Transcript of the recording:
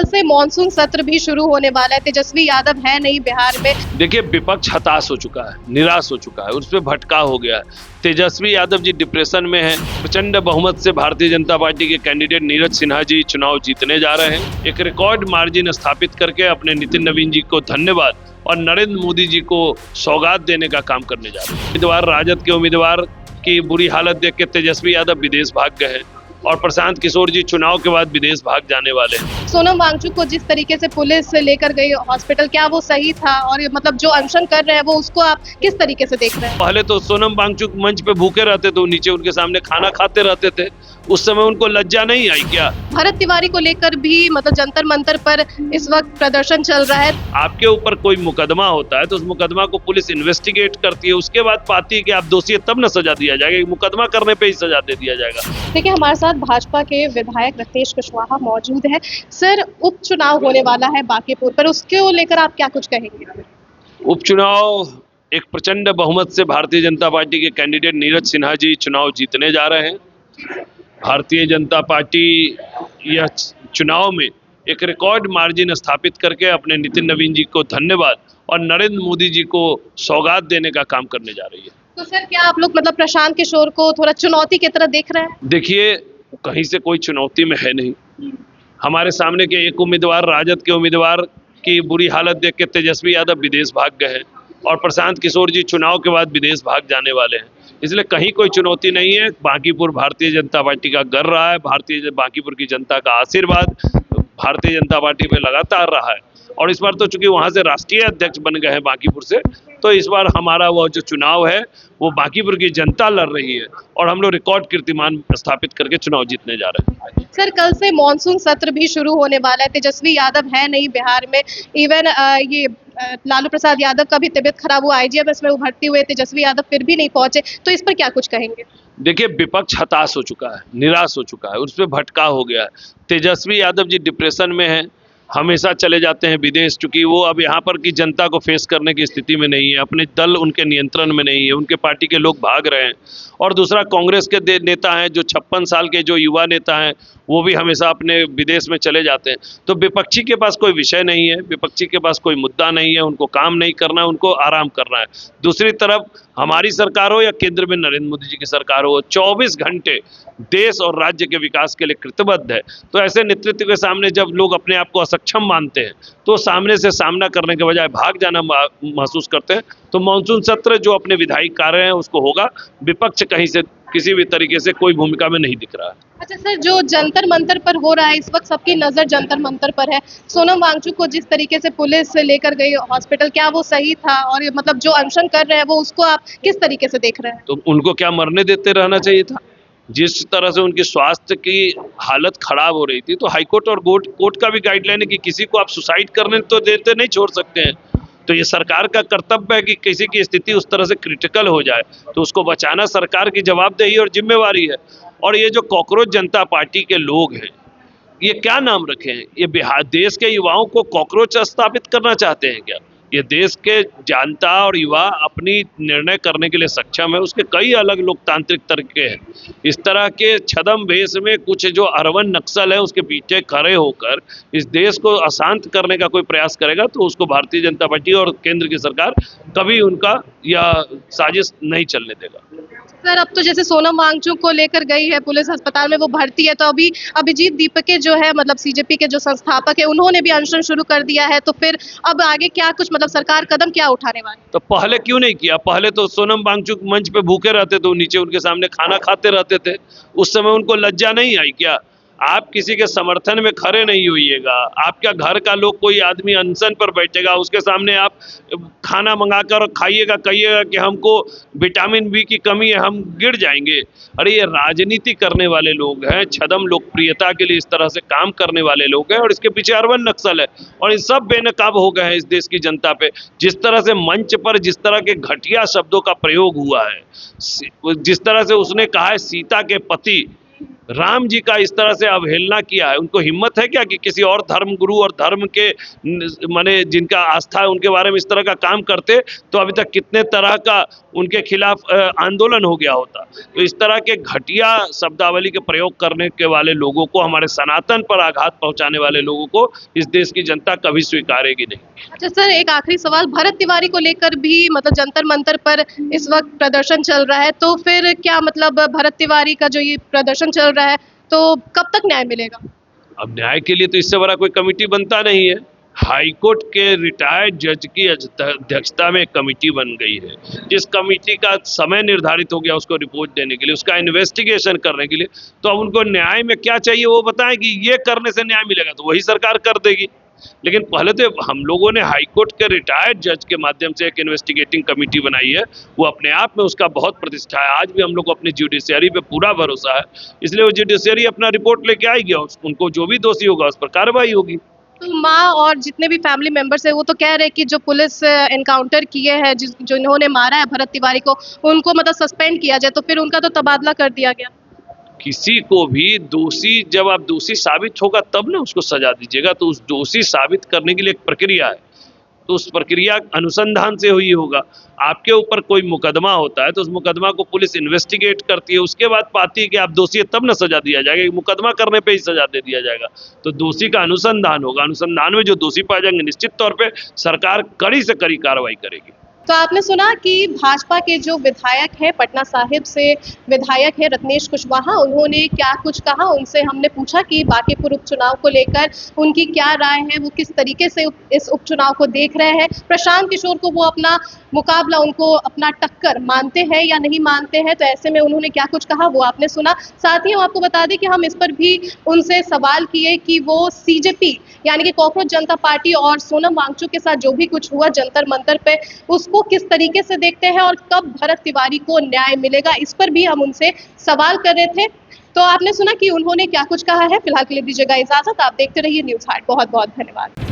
से मॉनसून सत्र भी शुरू होने वाला है। तेजस्वी यादव है नहीं बिहार में। देखिए, विपक्ष हताश हो चुका है, निराश हो चुका है, उस पर भटकाव हो गया है। तेजस्वी यादव जी डिप्रेशन में हैं। प्रचंड बहुमत से भारतीय जनता पार्टी के कैंडिडेट नीरज सिन्हा जी चुनाव जीतने जा रहे हैं। एक रिकॉर्ड मार्जिन स्थापित करके अपने नितिन नवीन जी को धन्यवाद और नरेंद्र मोदी जी को सौगात देने का काम करने जा रहे हैं। उम्मीदवार राजद के उम्मीदवार की बुरी हालत देख के तेजस्वी यादव विदेश भाग गए हैं और प्रशांत किशोर जी चुनाव के बाद विदेश भाग जाने वाले हैं। सोनम वांगचुक को जिस तरीके से पुलिस लेकर गई हॉस्पिटल, क्या वो सही था? और मतलब जो अनशन कर रहे हैं वो उसको आप किस तरीके से देख रहे हैं? पहले तो सोनम वांगचुक मंच पे भूखे रहते थे, नीचे उनके सामने खाना खाते रहते थे। उस समय उनको लज्जा नहीं आई क्या? भरत तिवारी को लेकर भी मतलब जंतर मंतर पर इस वक्त प्रदर्शन चल रहा है। आपके ऊपर कोई मुकदमा होता है तो उस मुकदमा को पुलिस इन्वेस्टिगेट करती है, उसके बाद पाती है कि आप दोषी है, तब न सजा दिया जाएगा। मुकदमा करने पे ही सजा दे दिया जाएगा। देखिए, हमारे साथ भाजपा के विधायक रतेश कुशवाहा मौजूद है। सर, उपचुनाव होने वाला है बांकीपुर पर, उसको लेकर आप क्या कुछ कहेंगे? उपचुनाव एक प्रचंड बहुमत से भारतीय जनता पार्टी के कैंडिडेट नीरज सिन्हा जी चुनाव जीतने जा रहे हैं। भारतीय जनता पार्टी यह चुनाव में एक रिकॉर्ड मार्जिन स्थापित करके अपने नितिन नवीन जी को धन्यवाद और नरेंद्र मोदी जी को सौगात देने का काम करने जा रही है। तो सर, क्या आप लोग मतलब प्रशांत किशोर को थोड़ा चुनौती की तरह देख रहे हैं? देखिए, कहीं से कोई चुनौती में है नहीं। हमारे सामने के एक उम्मीदवार राजद के उम्मीदवार की बुरी हालत देख के तेजस्वी यादव विदेश भाग गए हैं और प्रशांत किशोर जी चुनाव के बाद विदेश भाग जाने वाले हैं। इसलिए कहीं कोई चुनौती नहीं है। बांकीपुर भारतीय जनता पार्टी का घर रहा है। बांकीपुर की जनता का आशीर्वाद भारतीय जनता पार्टी पे लगातार रहा है और इस बार तो चूंकि वहां से राष्ट्रीय अध्यक्ष बन गए हैं बांकीपुर से, तो इस बार हमारा वो जो चुनाव है वो बांकीपुर की जनता लड़ रही है और हम लोग रिकॉर्ड कीर्तिमान स्थापित करके चुनाव जीतने जा रहे हैं। सर, कल से मॉनसून सत्र भी शुरू होने वाला है। तेजस्वी यादव है नहीं बिहार में। इवन लालू प्रसाद यादव का भी तबीयत खराब हुआ, IGMS में वो भर्ती हुए, तेजस्वी यादव फिर भी नहीं पहुंचे, तो इस पर क्या कुछ कहेंगे? देखिए, विपक्ष हताश हो चुका है, निराश हो चुका है, उस पर भटकाव हो गया है। तेजस्वी यादव जी डिप्रेशन में हैं, हमेशा चले जाते हैं विदेश, चूंकि वो अब यहाँ पर की जनता को फेस करने की स्थिति में नहीं है। अपने दल उनके नियंत्रण में नहीं है, उनके पार्टी के लोग भाग रहे हैं। और दूसरा, कांग्रेस के नेता हैं जो 56 साल के जो युवा नेता हैं, वो भी हमेशा अपने विदेश में चले जाते हैं। तो विपक्षी के पास कोई विषय नहीं है, विपक्षी के पास कोई मुद्दा नहीं है, उनको काम नहीं करना है, उनको आराम करना है। दूसरी तरफ हमारी सरकार हो या केंद्र में नरेंद्र मोदी जी की सरकार हो, 24 घंटे देश और राज्य के विकास के लिए कृतबद्ध है। तो ऐसे नेतृत्व के सामने जब लोग अपने आप को असक्षम मानते हैं तो सामने से सामना करने के बजाय भाग जाना महसूस करते हैं। तो मानसून सत्र जो अपने विधायी कार्य हैं उसको होगा। विपक्ष कहीं से किसी भी तरीके से कोई भूमिका में नहीं दिख रहा है। अच्छा सर, जो जंतर मंतर पर हो रहा है इस वक्त, सबकी नजर जंतर मंतर पर है। सोनम वांगचुक को जिस तरीके से पुलिस लेकर गई हॉस्पिटल, क्या वो सही था? और मतलब जो अनशन कर रहे हैं वो उसको आप किस तरीके से देख रहे हैं? तो उनको क्या मरने देते रहना चाहिए था? जिस तरह से उनकी स्वास्थ्य की हालत खराब हो रही थी, तो हाईकोर्ट और कोर्ट का भी गाइडलाइन है कि किसी को आप सुसाइड करने तो देते नहीं छोड़ सकते हैं। तो ये सरकार का कर्तव्य है कि किसी की स्थिति उस तरह से क्रिटिकल हो जाए तो उसको बचाना सरकार की जवाबदेही और जिम्मेवारी है। और ये जो कॉकरोच जनता पार्टी के लोग हैं, ये क्या नाम रखे हैं? ये बिहार देश के युवाओं को कॉकरोच स्थापित करना चाहते हैं क्या? ये देश के जनता और युवा अपनी निर्णय करने के लिए सक्षम है। उसके कई अलग लोकतांत्रिक तरीके हैं। इस तरह के छद्म वेश में कुछ जो अरवन नक्सल है उसके पीछे खड़े होकर इस देश को अशांत करने का कोई प्रयास करेगा तो उसको भारतीय जनता पार्टी और केंद्र की सरकार कभी उनका यह साजिश नहीं चलने देगा। सर, अब तो जैसे सोनम वांगचुक को लेकर गई है पुलिस अस्पताल में, वो भर्ती है, तो अभी अभिजीत दीपके जो है मतलब CJP के जो संस्थापक है, उन्होंने भी अनशन शुरू कर दिया है। तो फिर अब आगे क्या कुछ मतलब सरकार कदम क्या उठाने वाली? तो पहले क्यों नहीं किया? पहले तो सोनम वांगचुक मंच पे भूखे रहते थे, नीचे उनके सामने खाना खाते रहते थे। उस समय उनको लज्जा नहीं आई क्या? आप किसी के समर्थन में खड़े नहीं होइएगा। आपका घर का लोग कोई आदमी अनशन पर बैठेगा, उसके सामने आप खाना मंगाकर खाइएगा, कहिएगा कि हमको विटामिन B की कमी है, हम गिर जाएंगे। अरे ये राजनीति करने वाले लोग हैं, छद्म लोकप्रियता के लिए इस तरह से काम करने वाले लोग हैं और इसके पीछे अरवन नक्सल है और ये सब बेनकाब हो गए हैं इस देश की जनता पे। जिस तरह से मंच पर जिस तरह के घटिया शब्दों का प्रयोग हुआ है, जिस तरह से उसने कहा है सीता के पति राम जी का इस तरह से अवहेलना किया है। उनको हिम्मत है क्या कि किसी और धर्म गुरु और धर्म के माने जिनका आस्था है उनके बारे में इस तरह का काम करते तो अभी तक कितने तरह का उनके खिलाफ आंदोलन हो गया होता। तो इस तरह के घटिया शब्दावली के प्रयोग करने के वाले लोगों को, हमारे सनातन पर आघात पहुंचाने वाले लोगों को इस देश की जनता कभी स्वीकारेगी नहीं। अच्छा सर, एक आखिरी सवाल, भरत तिवारी को लेकर भी मतलब जंतर मंतर पर इस वक्त प्रदर्शन चल रहा है, तो फिर क्या मतलब भरत तिवारी का जो ये प्रदर्शन चल रहा है तो कब तक न्याय मिलेगा? अब न्याय के लिए तो इससे बड़ा कोई कमेटी बनता नहीं है। हाईकोर्ट के रिटायर्ड जज की अध्यक्षता में एक कमेटी बन गई है, जिस कमेटी का समय निर्धारित हो गया उसको रिपोर्ट देने के लिए, उसका इन्वेस्टिगेशन करने के लिए। तो अब उनको न्याय में क्या चाहिए वो बताएं कि ये करने से न्याय मिलेगा, तो वही सरकार कर देगी। लेकिन पहले तो हम लोगों ने हाईकोर्ट के रिटायर्ड जज के माध्यम से एक इन्वेस्टिगेटिंग कमेटी बनाई है, वो अपने आप में उसका बहुत प्रतिष्ठा है। आज भी हम लोग को अपनी जुडिशियरी पे पूरा भरोसा है, इसलिए वो जुडिशियरी अपना रिपोर्ट लेके आएगी और उनको जो भी दोषी होगा उस पर कार्रवाई होगी। तो माँ और जितने भी फैमिली मेंबर्स है वो तो कह रहे हैं कि जो पुलिस एनकाउंटर किए हैं, जो इन्होंने मारा है भरत तिवारी को, उनको मतलब सस्पेंड किया जाए, तो फिर उनका तो तबादला कर दिया गया। किसी को भी दोषी, जब आप दोषी साबित होगा तब ना उसको सजा दीजिएगा। तो उस दोषी साबित करने के लिए एक प्रक्रिया है, तो उस प्रक्रिया अनुसंधान से हुई होगा। आपके ऊपर कोई मुकदमा होता है तो उस मुकदमा को पुलिस इन्वेस्टिगेट करती है, उसके बाद पाती है कि आप दोषी है, तब ना सजा दिया जाएगा। मुकदमा करने पे ही सजा दे दिया जाएगा। तो दोषी का अनुसंधान होगा, अनुसंधान में जो दोषी पाए जाएंगे निश्चित तौर पे सरकार कड़ी से कड़ी कार्रवाई करेगी। तो आपने सुना कि भाजपा के जो विधायक हैं, पटना साहिब से विधायक है रत्नेश कुशवाहा, उन्होंने क्या कुछ कहा, उनसे हमने पूछा कि बांकीपुर उपचुनाव को लेकर उनकी क्या राय है, वो किस तरीके से इस उपचुनाव को देख रहे हैं, प्रशांत किशोर को वो अपना मुकाबला, उनको अपना टक्कर मानते हैं या नहीं मानते हैं। तो ऐसे में उन्होंने क्या कुछ कहा वो आपने सुना। साथ ही हम आपको बता दें कि हम इस पर भी उनसे सवाल किए कि वो सीजेपी यानी कि कॉकरोच जनता पार्टी और सोनम वांगचुक के साथ जो भी कुछ हुआ जंतर मंतर पे, उसको किस तरीके से देखते हैं और कब भरत तिवारी को न्याय मिलेगा, इस पर भी हम उनसे सवाल कर रहे थे। तो आपने सुना कि उन्होंने क्या कुछ कहा है। फिलहाल के लिए दीजिएगा इजाजत, आप देखते रहिए न्यूज़ हाट। बहुत बहुत धन्यवाद।